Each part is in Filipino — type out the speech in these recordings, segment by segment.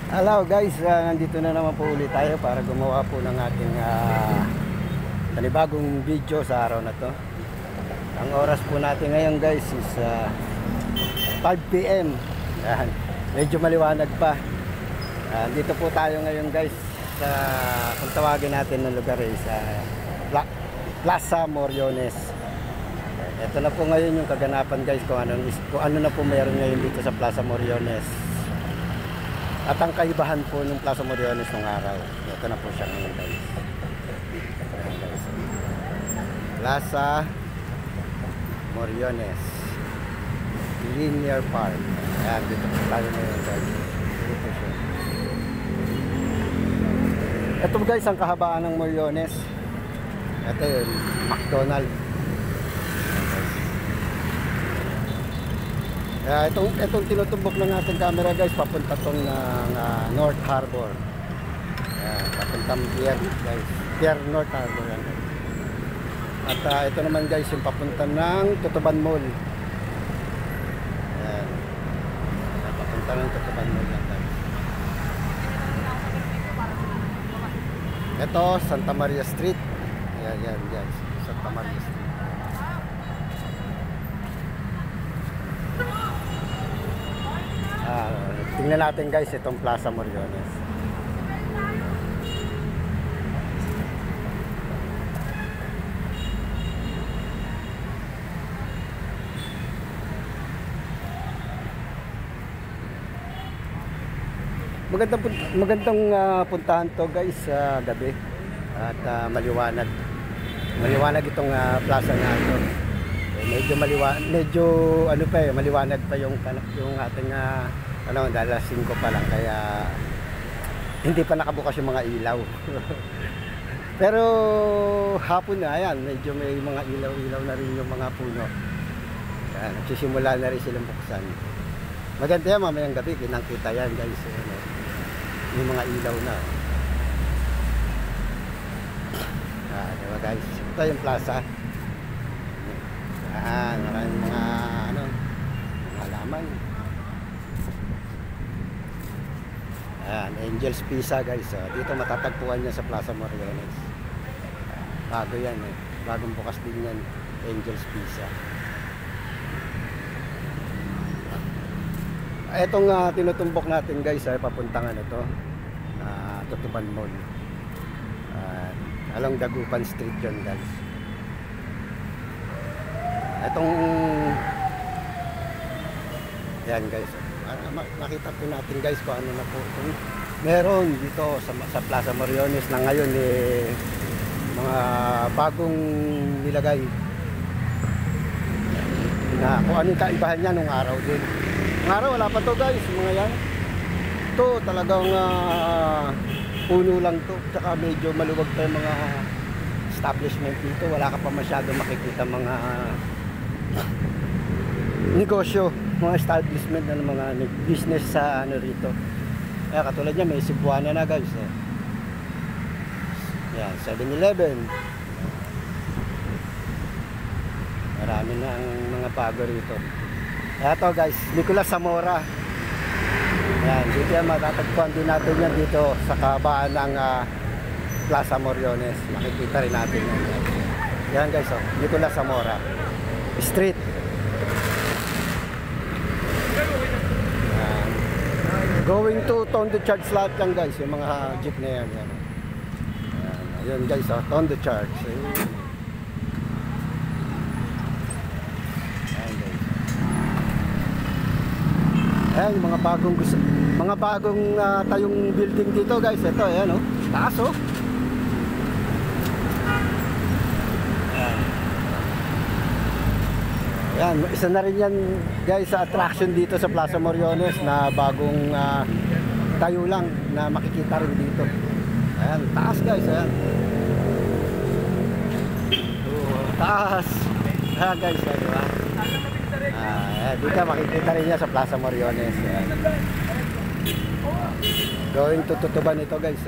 Hello guys, nandito na naman po ulit tayo para gumawa po ng ating panibagong video sa araw na to. Ang oras po natin ngayon guys is 5 PM. Yan. Medyo maliwanag pa. Dito po tayo ngayon guys sa kung tawagin natin ng lugar is Plaza Moriones. Ito na po ngayon yung kaganapan guys kung ano na po meron ngayon dito sa Plaza Moriones. At ang kaibahan po ng Plaza Moriones ng araw. Ito na po siya ngayon guys. Plaza Moriones Linear Park. Ayan, dito po tayo ngayon guys. Dito siya. Ito guys ang kahabaan ng Moriones. Ito yun, McDonald's. Itong tinutumbok ng ating camera guys, papunta tong North Harbor. Papuntang Pier guys. Pier North Harbor yan. At ito naman guys yung papunta ng Tutuban Mall. Ayan. Papunta ng Tutuban Mall yan guys. Ito Santa Maria Street. Ayan guys, Santa Maria Street. Tingnan natin guys itong Plaza Moriones. Magandang puntahan to guys sa gabi at maliwanag. Maliwanag itong plaza na ito. Medyo maliwanag pa yung ating dahil 5 pa lang kaya hindi pa nakabukas yung mga ilaw. Pero hapon na ayan, medyo may mga ilaw na rin yung mga puno. Ayan, nagsisimula na rin silang buksan. Maganda yan mamayang gabi, kinangkita yan guys. Yung mga ilaw na. Diba guys, ito yung plaza. Ayan, maraming mga halaman. Ayan, Angel's Pizza guys. Dito matatagpuan niya sa Plaza Moriones. Bago yan eh. Bagong bukas din yan, Angel's Pizza. Etong tinutumbok natin guys ay papuntang Tutuban Mall. Along Dagupan Street yun guys. Etong yan guys. Makita po natin guys kung ano na po meron dito sa Plaza Moriones na ngayon mga bagong nilagay na kung anong kaibahan niya nung araw din. Nung araw wala pa to guys, mga yan. Ito talagang puno lang to, tsaka medyo maluwag pa yung mga establishment dito. Wala ka pa masyado makikita mga negosyo, mga establishment na mga business sa rito. Kaya katulad niya may Cebuana na guys. Yan, 7-Eleven. Marami na ang mga bago rito. Ito guys, Nicolas Zamora. Yan, dito yan matatagpuan din natin yan dito sa kabaan ng Plaza Moriones. Makikita rin natin yan. Yan guys, Nicolas Zamora Street. Going to Tondo Church lahat yan guys, yung mga jeep na yan. Ayun guys, Tondo Church. Ayan, yung mga bagong tayong building dito guys. Ito, ayan taas Yan, isa na rin yan guys sa attraction dito sa Plaza Moriones na bagong tayo lang na makikita rin dito. Ayan, taas guys, ayan. Taas. Ayan guys, diba? Dito makikita rin niya sa Plaza Moriones. Ayan. Going to Tutuban ito guys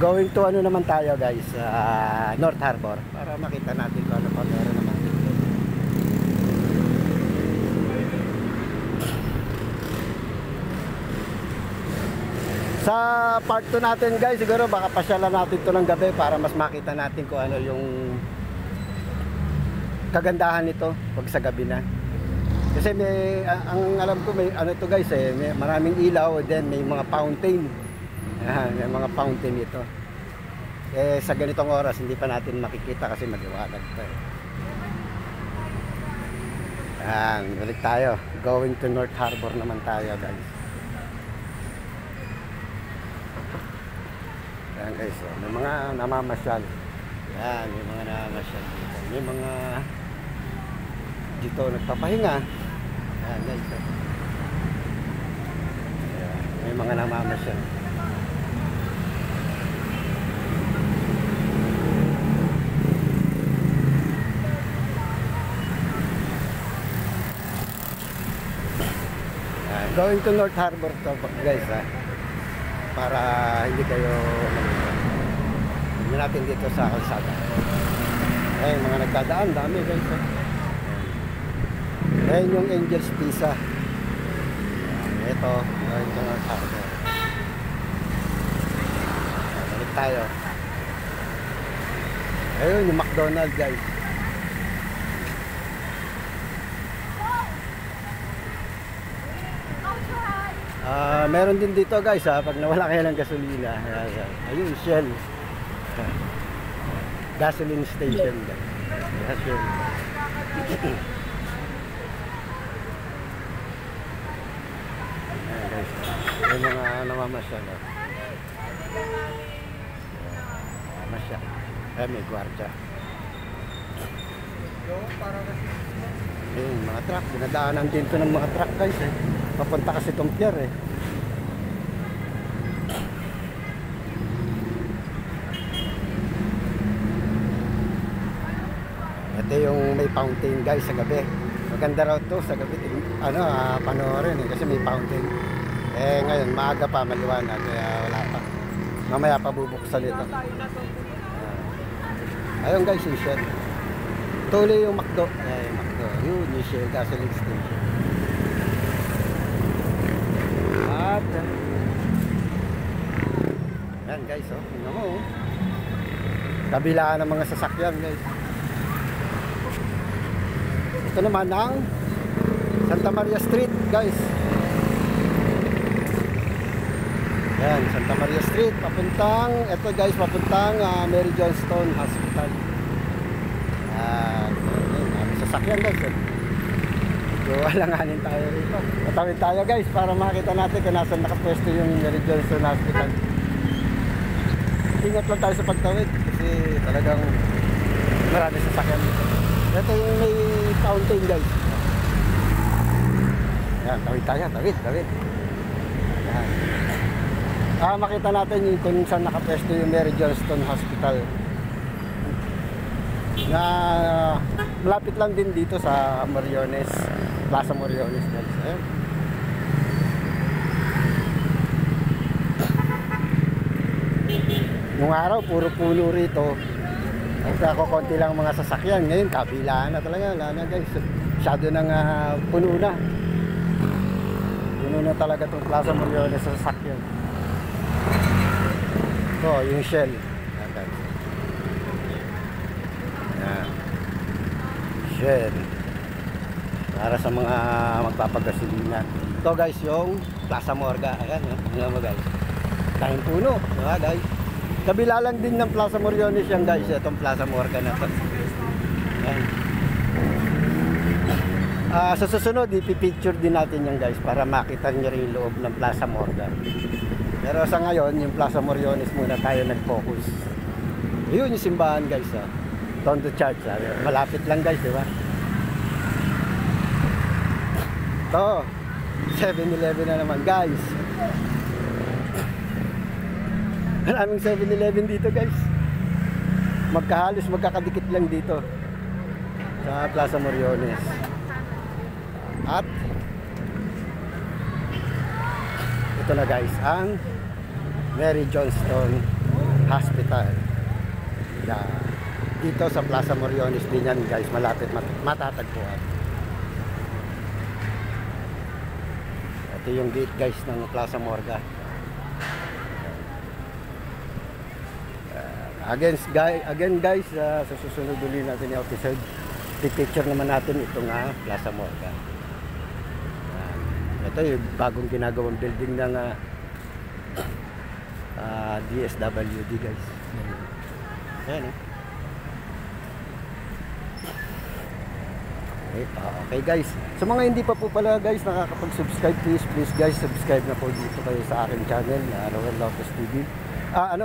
Going to naman tayo guys, North Harbor para makita natin kung ano pa meron naman dito. Sa part 2 natin guys, siguro baka pasyalan natin to ng gabi para mas makita natin kung ano yung kagandahan nito pag sa gabi na. Kasi may, ang alam ko may ano to guys may maraming ilaw, then may mga fountain. May mga fountain ito. Sa ganitong oras hindi pa natin makikita kasi maliwanag pa. Balik tayo. Going to North Harbor naman tayo guys. Ayan guys, may mga namamasyal. Yan, may mga namamasyal dito. May mga dito nagpapahinga. Ayan guys. Ayan, may mga namamasyal. Ayan, going to North Harbor to guys para hindi kayo hindi natin dito sa kalsada. Ayan, mga nagdadaan, dami guys. Ayan yung Angel's Pizza. Ito, ito nga tayo. Balik tayo. Ayun yung McDonald's guys. Meron din dito guys pag nawala kayo ng gasolina. Ayun, Shell. Gasoline station guys. Shell. Ayan guys. May mga namamasyal. Namasyal. May gwardiya. Ayun, mga truck. Dinadaanan din to ng mga truck guys Papunta kasi itong pier Ito yung may fountain guys sa gabi. Maganda raw to sa gabi. Panoorin kasi may fountain. Ngayon maaga pa, maliwanag kaya wala pa. Mamaya pa bubuksan ito. Ayun guys, yung Shell. Tuloy yung McDo. Yung McDo. Yun yung Shell gasoline station. At yan guys, tingnan mo kabilaan ng mga sasakyan guys. Ito naman ang Santa Maria Street guys. Yan, Santa Maria Street papuntang, ito guys, papuntang Mary Johnston Hospital. May sasakyan guys So alanganin tayo rito. Patawid tayo guys para makita natin kung nasan nakapwesto yung Mary Johnston Hospital. Ingat lang tayo sa pagtawid kasi talagang marami sasakyan dito. Ito yung may fountain guys. Ayan, tawid tayo, tawid. Ayan. Makita natin yung kung saan nakapwesto yung Mary Johnston Hospital. Na malapit lang din dito sa Moriones, Plaza Moriones guys. Ayan. Nung araw puro puno rito. Konti lang mga sasakyan. Ngayon kabilaan na talaga, wala na guys. Masyado nang puno na. Puno na talaga itong Plaza Moriones sa sasakyan. Ito yung Shell. Shell para sa mga magpapagasolina. Ito guys yung Plaza Morga. Ayan, tingnan mo guys, tayong puno, diba guys? Kabila lang din ng Plaza Moriones yan guys, itong Plaza Morga na to. Ayan. Sa susunod ipipicture din natin yan guys para makita nyo rin yung loob ng Plaza Morga. Pero sa ngayon yung Plaza Moriones muna tayo nag-focus. Yun yung simbahan guys Tondo Church, malapit lang guys, di ba? Ito, 7-Eleven na naman guys. Maraming 7-Eleven dito guys. Magkakadikit lang dito sa Plaza Moriones. At ito na guys, ang Mary Johnston Hospital. Dito sa Plaza Moriones din yan guys, malapit matatagpuan. Ito yung gate guys ng Plaza Morga. Again guys, sa susunod ulit natin yung episode, picture naman natin itong Plaza Morgan. Ito yung bagong ginagawang building ng DSWD guys. Ayan okay guys. Sa mga hindi pa po pala guys nakakapag-subscribe, please guys, subscribe na po dito kayo sa aking channel, Roel Lopez TV.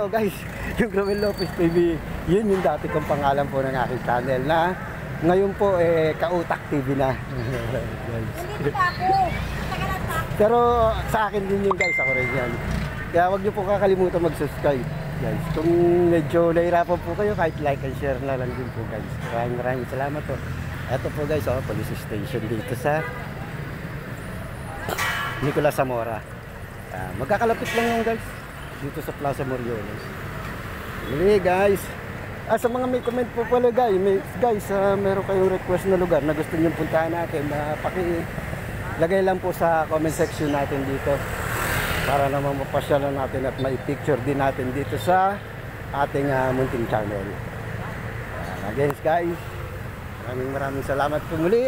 Guys, yung Roel Lopez TV, yun yung dati kong pangalan po ng aking channel na ngayon po Kautak TV na. Hindi pa ako. Pero sa akin din yun guys, ako rin yan. Kaya wag niyo po kakalimutan mag-subscribe guys. Kung medyo nahirapan po kayo, kahit like and share na lang din po guys. Maraming salamat po. Ito po guys, police station dito sa Nicolas Zamora. Magkakalapit lang yung guys dito sa Plaza Moriones. Muli guys. Sa mga may comment po pala guys, meron kayong request na lugar na gusto niyo puntahan natin, lagay lang po sa comment section natin dito para naman mapasyalan natin at mai-picture din natin dito sa ating munting channel. Again guys, maraming salamat po muli.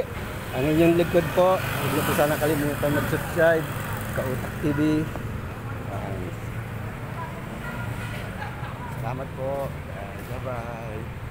Ang inyong likod po, huwag niyo po sana kalimutan mag-subscribe, Kautak TV. Salamat po. Bye-bye.